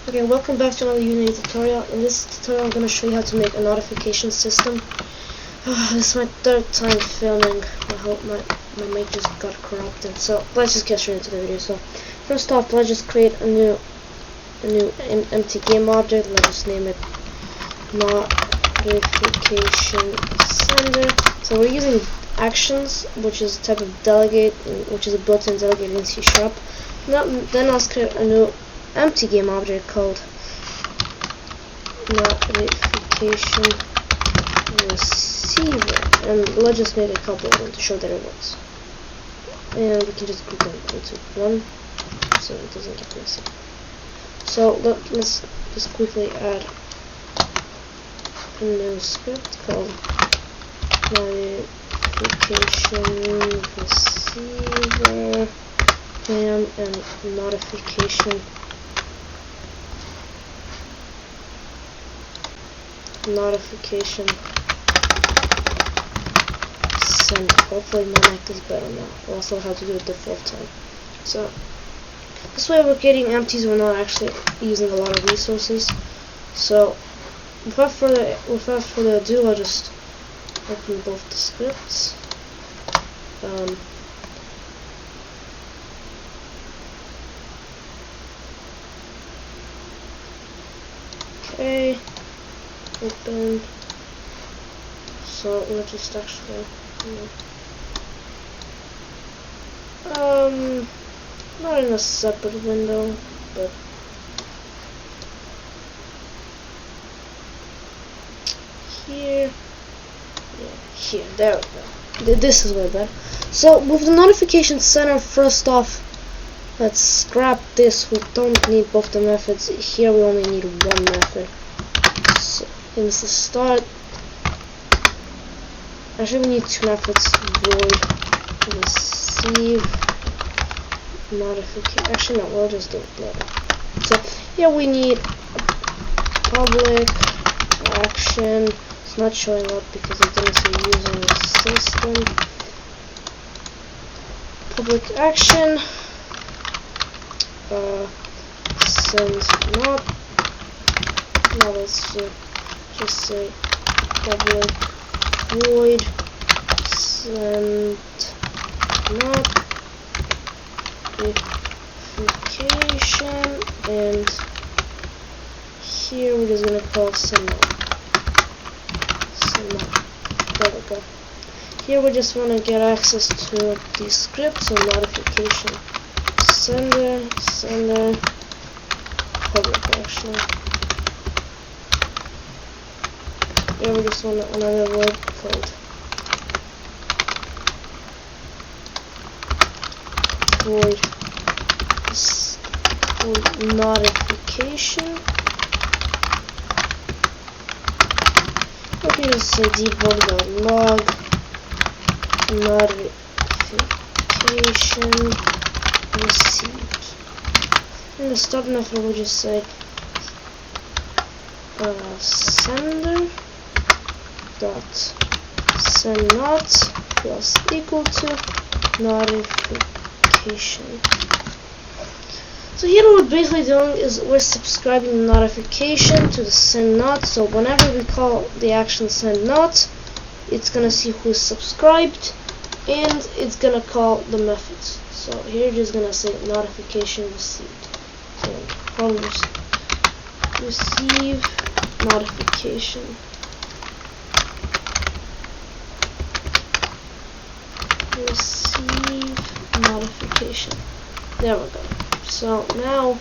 Okay, welcome back to another Unity tutorial. In this tutorial I'm going to show you how to make a notification system. This is my third time filming. I hope my mic just got corrupted. So let's just get straight into the video. So first off, let's just create a new empty game object. Let's just name it notification sender. So we're using actions, which is a type of delegate, which is a built-in delegate in C#. Then let's create a new empty game object called notification receiver, and let's just make a couple of them to show that it works. And we can just group them into one so it doesn't get messy. So let's just quickly add a new script called notification receiver and notification send. Hopefully my mic is better now. I also have to do it the fourth time. So this way we're getting empties, we're not actually using a lot of resources. So without further ado, I'll just open both the scripts. Okay, open. So let's just actually not in a separate window, but here, here, there we go. This is way better. So with the notification center, first off, let's scrap this. We don't need both the methods. Here we only need one method. So in the start, actually we need two methods. Void receive notification. Actually no, we'll just do it later. So here we need public action. It's not showing up because it didn't say using the system. Public action. Send not. Now let's just say public void send not notification, and here we're just gonna call send not. There we go. Here we just want to get access to the script, so notification sender public action. Here we just want another word called void notification. Okay, just say debug.log notification received. In the start method we'll just say sender dot send not plus equal to notification. So here what we're basically doing is we're subscribing the notification to the send not. So whenever we call the action send not, it's gonna see who's subscribed and it's gonna call the methods. So here you're just gonna say notification received. So probably just receive notification. Receive notification. There we go. So now,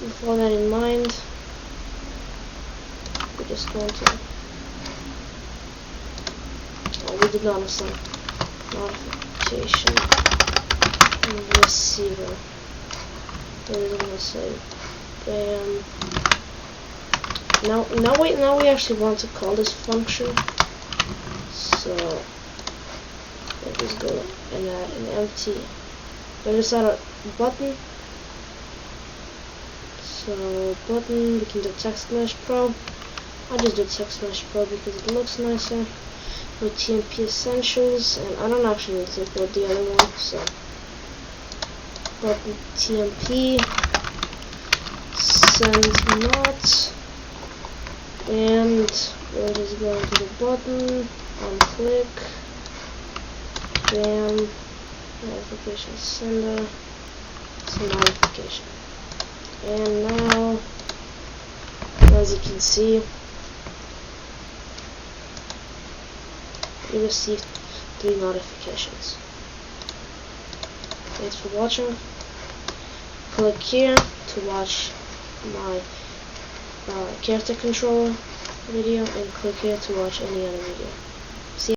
with all that in mind, we're just going to. Oh, we did not understand. Notification receiver. We're going to say bam. Now we actually want to call this function. So let's just go and add an empty. Let's just add a button. So button, we can do text mesh pro. I'll just do text mesh pro because it looks nicer. With TMP essentials, and I don't actually need to upload the other one, so button TMP send not, and we're just going to the button, unclick, bam, notification sender, it's a notification. And now, as you can see, you received 3 notifications. Thanks for watching. Click here to watch my character controller video, and click here to watch any other video.